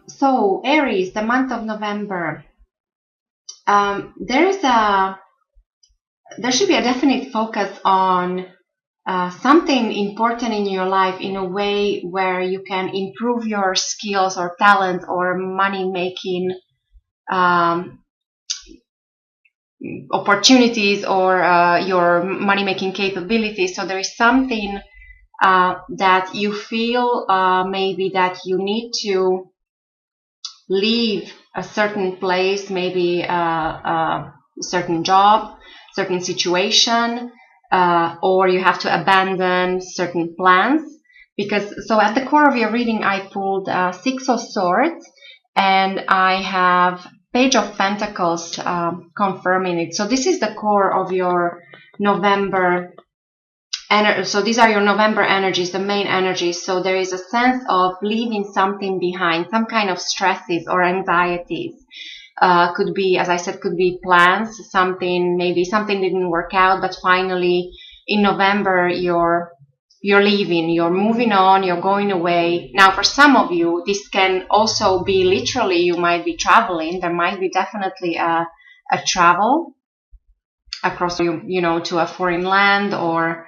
So Aries, the month of November, there should be a definite focus on something important in your life in a way where you can improve your skills or talent or money making um, opportunities or your money making capabilities. So there is something that you feel maybe that you need to leave a certain place, maybe a certain job, certain situation, or you have to abandon certain plans. Because so at the core of your reading, I pulled Six of Swords, and I have Page of Pentacles confirming it. So this is the core of your November. So these are your November energies, the main energies. So there is a sense of leaving something behind, some kind of stresses or anxieties. Could be, as I said, could be plans, maybe something didn't work out, but finally in November you're leaving, you're moving on, you're going away. Now for some of you, this can also be literally, you might be traveling. There might be definitely a travel across, to a foreign land or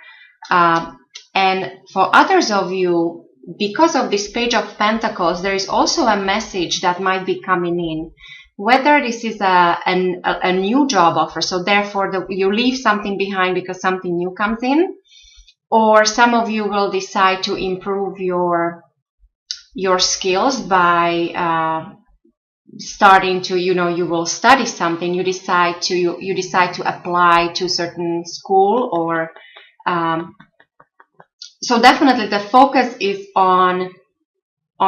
and for others of you, because of this Page of Pentacles, there is also a message that might be coming in. Whether this is a new job offer, so therefore you leave something behind because something new comes in, or some of you will decide to improve your skills by starting to, you will study something, you decide to apply to certain school or so definitely the focus is on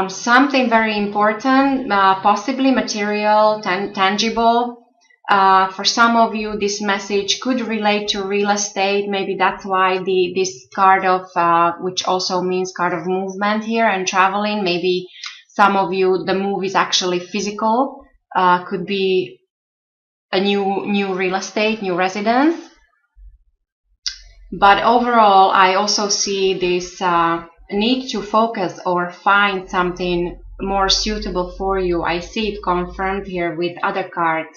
something very important, possibly material, tangible. For some of you, this message could relate to real estate. Maybe that's why this card of, which also means card of movement here and traveling. Maybe some of you, the move is actually physical. Could be a new real estate, new residence. But overall, I also see this need to focus or find something more suitable for you. I see it confirmed here with other cards.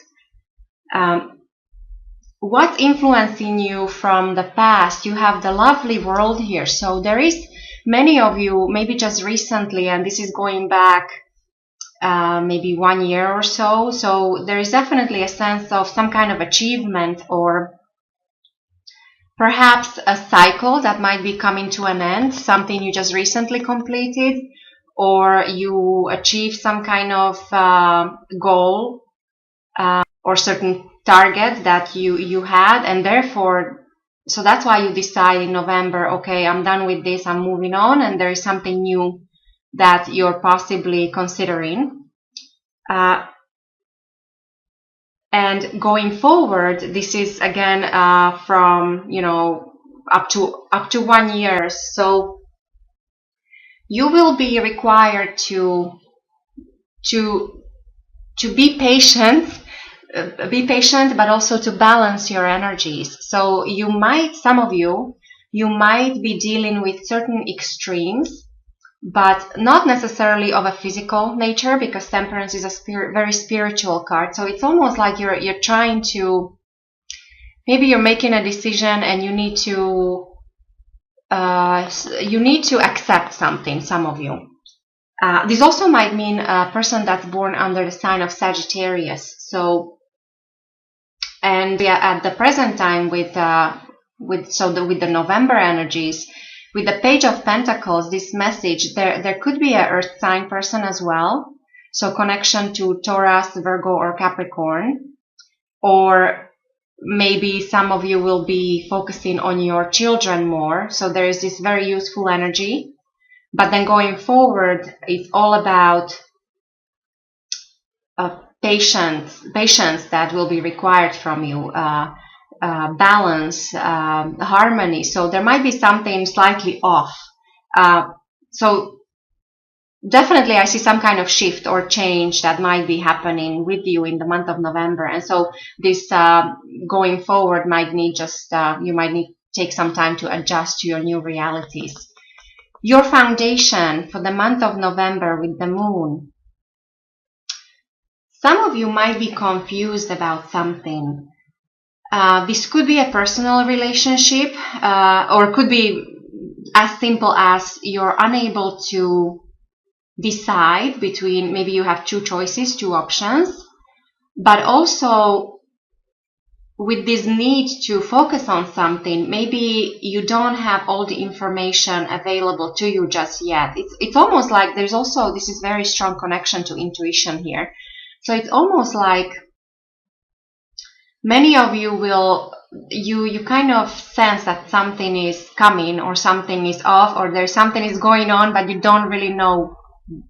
What's influencing you from the past? You have the lovely World here. So there is many of you, maybe just recently, and this is going back maybe 1 year or so. So there is definitely a sense of some kind of achievement or perhaps a cycle that might be coming to an end, something you just recently completed, or you achieved some kind of goal or certain target that you had, and therefore, so that's why you decide in November, okay, I'm done with this, I'm moving on, and there is something new that you're possibly considering. And going forward, this is again from up to 1 year. So you will be required to be patient, but also to balance your energies. So some of you might be dealing with certain extremes, but not necessarily of a physical nature, because Temperance is a very spiritual card. So it's almost like you're trying to, maybe you're making a decision and you need to accept something, some of you. This also might mean a person that's born under the sign of Sagittarius. So, and at the present time with the November energies, with the Page of Pentacles, this message, there could be an earth sign person as well. So connection to Taurus, Virgo, or Capricorn. Or maybe some of you will be focusing on your children more. So there is this very useful energy. But then going forward, it's all about patience that will be required from you. Balance, harmony. So there might be something slightly off. So definitely I see some kind of shift or change that might be happening with you in the month of November. And so this going forward might need you might need to take some time to adjust to your new realities. Your foundation for the month of November with the moon. Some of you might be confused about something. This could be a personal relationship, or could be as simple as you're unable to decide between, maybe you have two choices, two options, but also with this need to focus on something, maybe you don't have all the information available to you just yet. It's almost like there's also, this is very strong connection to intuition here. So it's almost like many of you will, you kind of sense that something is coming or something is off or there's something is going on, but you don't really know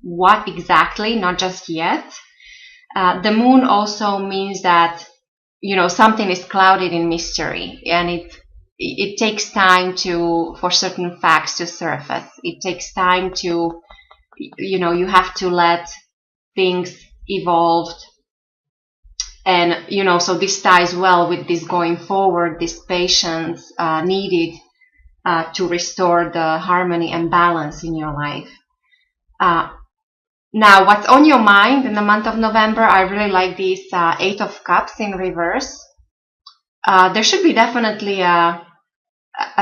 what exactly, not just yet. The moon also means that, you know, something is clouded in mystery, and it takes time for certain facts to surface. It takes time to, you know, you have to let things evolve. And, you know, so this ties well with this going forward, this patience needed to restore the harmony and balance in your life. Now, what's on your mind in the month of November? I really like this Eight of Cups in reverse. There should be definitely a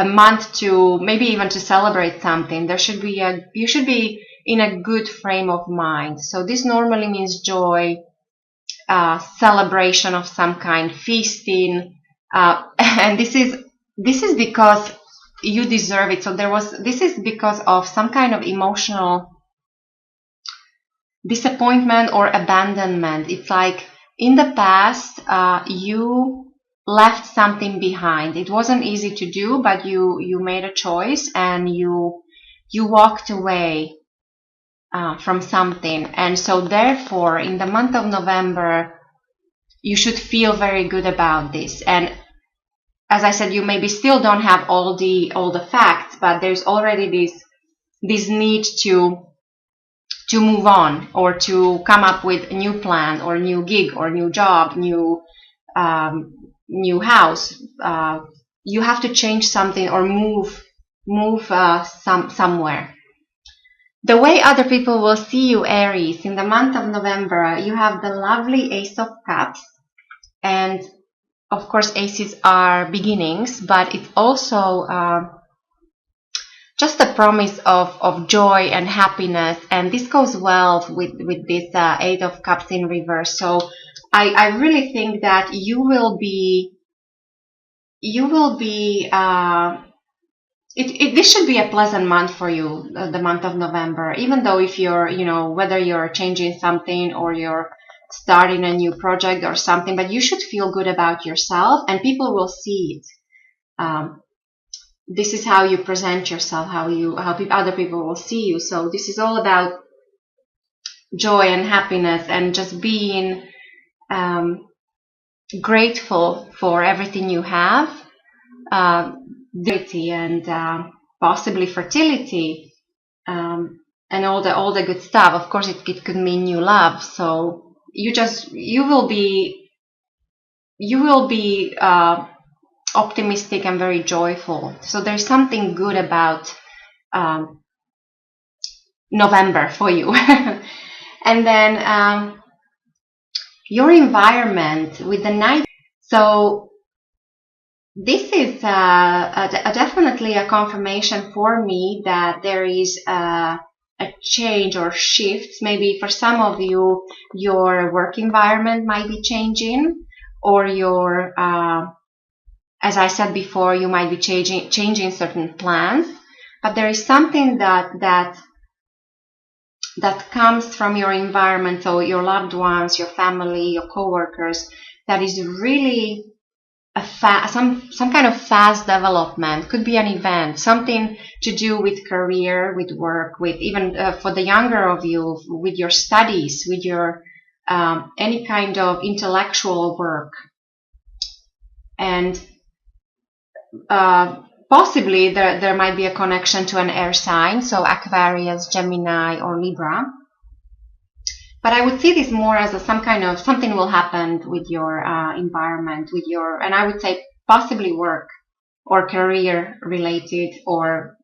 month to, maybe even to celebrate something. There should be you should be in a good frame of mind. So this normally means joy, celebration of some kind, feasting, and this is because you deserve it. So this is because of some kind of emotional disappointment or abandonment. It's like in the past, you left something behind. It wasn't easy to do, but you made a choice and you walked away from something. And so therefore, in the month of November, you should feel very good about this. And as I said, you maybe still don't have all the facts, but there's already this need to move on, or to come up with a new plan or new gig or new job, new house. You have to change something or move somewhere. The way other people will see you, Aries, in the month of November, you have the lovely Ace of Cups. And of course, aces are beginnings, but it's also just a promise of joy and happiness. And this goes well with this Eight of Cups in reverse. So I really think that you will be this should be a pleasant month for you, the month of November, even though if you're, you know, whether you're changing something or you're starting a new project or something, but you should feel good about yourself and people will see it. This is how you present yourself, how other people will see you. So this is all about joy and happiness and just being grateful for everything you have, and possibly fertility, and all the good stuff. Of course, it could mean new love. So you will be optimistic and very joyful. So there's something good about November for you. And then your environment with the night. So this is definitely a confirmation for me that there is a change or shift. Maybe for some of you, your work environment might be changing, or your as I said before, you might be changing certain plans, but there is something that comes from your environment, so your loved ones, your family, your coworkers, that is really some kind of fast development. Could be an event, something to do with career, with work, with even for the younger of you, with your studies, with your any kind of intellectual work. And possibly there might be a connection to an air sign, so Aquarius, Gemini, or Libra. But I would see this more as something will happen with your environment, and I would say possibly work or career related, or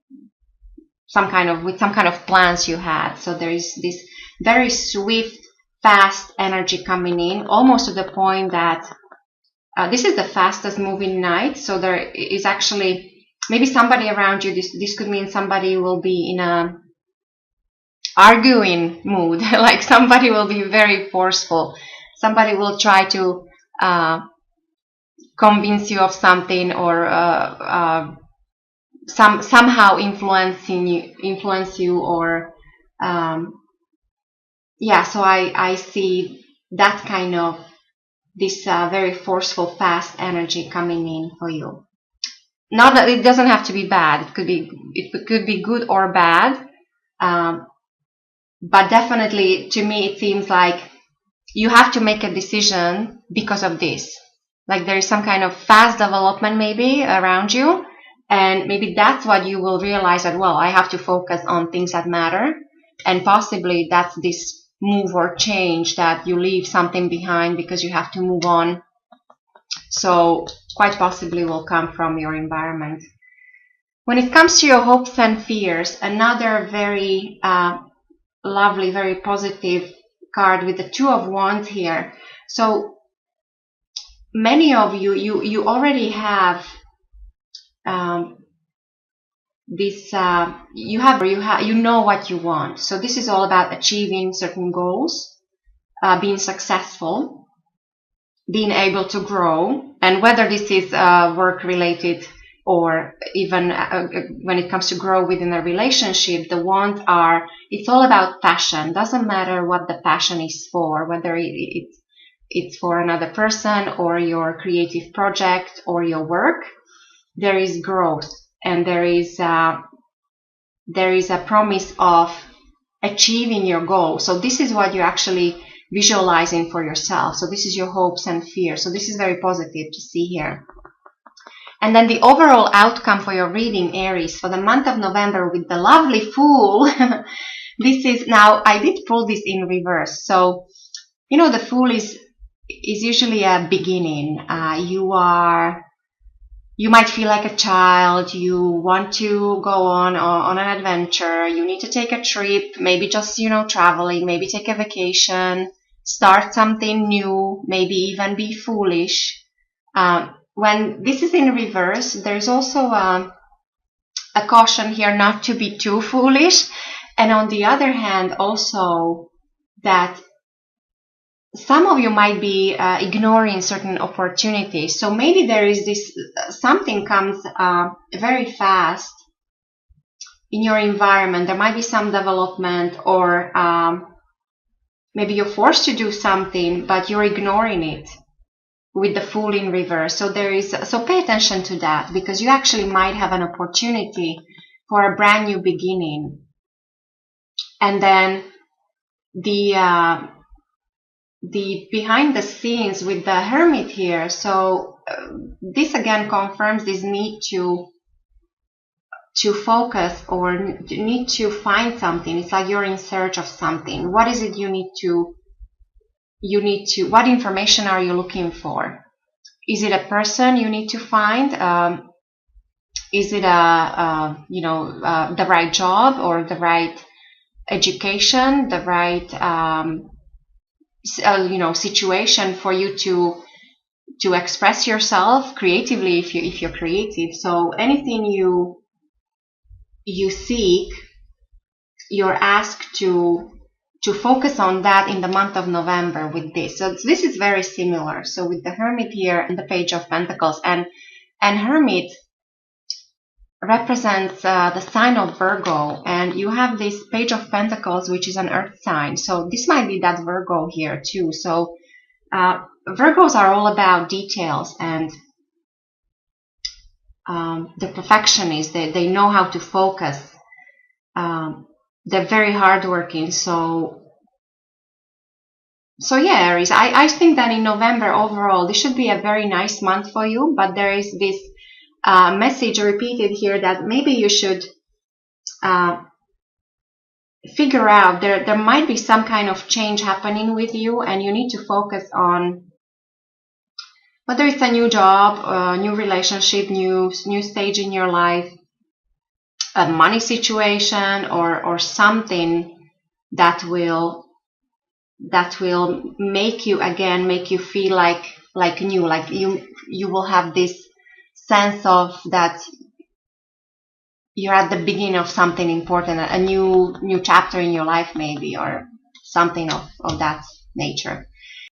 some kind of plans you had. So there is this very swift fast energy coming in, almost to the point that this is the fastest moving night. So there is actually maybe somebody around you. This could mean somebody will be in a arguing mood, like somebody will be very forceful. Somebody will try to convince you of something, or somehow influence you, or yeah. So I see that kind of this very forceful, fast energy coming in for you. Not that it doesn't have to be bad. It could be good or bad. But definitely, to me, it seems like you have to make a decision because of this. Like there is some kind of fast development maybe around you, and maybe that's what you will realize, that, well, I have to focus on things that matter, and possibly that's this move or change, that you leave something behind because you have to move on. So quite possibly will come from your environment. When it comes to your hopes and fears, another very lovely, very positive card with the Two of Wands here. So many of you already have this. You know what you want. So this is all about achieving certain goals, being successful, being able to grow, and whether this is work related, or even when it comes to grow within a relationship, the wands are, it's all about passion. Doesn't matter what the passion is for, whether it's for another person, or your creative project, or your work. There is growth, and there is a promise of achieving your goal. So this is what you're actually visualizing for yourself. So this is your hopes and fears. So this is very positive to see here. And then the overall outcome for your reading, Aries, for the month of November, with the lovely Fool. This is, now I did pull this in reverse. So, you know, the Fool is usually a beginning. You might feel like a child. You want to go on an adventure. You need to take a trip, maybe just, traveling, maybe take a vacation, start something new, maybe even be foolish. When this is in reverse, there's also a caution here not to be too foolish. And on the other hand, also that some of you might be ignoring certain opportunities. So maybe there is this, something comes very fast in your environment. There might be some development, or maybe you're forced to do something, but you're ignoring it, with the Fool in reverse. So so pay attention to that, because you actually might have an opportunity for a brand new beginning. And then the behind the scenes with the Hermit here. So this again confirms this need to focus, or need to find something. It's like you're in search of something. What is it you need to, what information are you looking for? Is it a person you need to find? Is it the right job, or the right education, the right situation for you to express yourself creatively, if you're creative. So anything you seek, you're asked to focus on that in the month of November with this. So this is very similar. So with the Hermit here and the Page of Pentacles, and Hermit represents the sign of Virgo, and you have this Page of Pentacles, which is an earth sign. So this might be that Virgo here too. So Virgos are all about details, and the perfectionists. They know how to focus. They're very hardworking. So yeah, Aries, I think that in November overall, this should be a very nice month for you. But there is this message repeated here that maybe you should figure out, there might be some kind of change happening with you, and you need to focus on whether it's a new job, new relationship, new stage in your life, a money situation, or something that will that will make you feel like new, like you will have this sense of that you're at the beginning of something important, a new chapter in your life maybe, or something of that nature.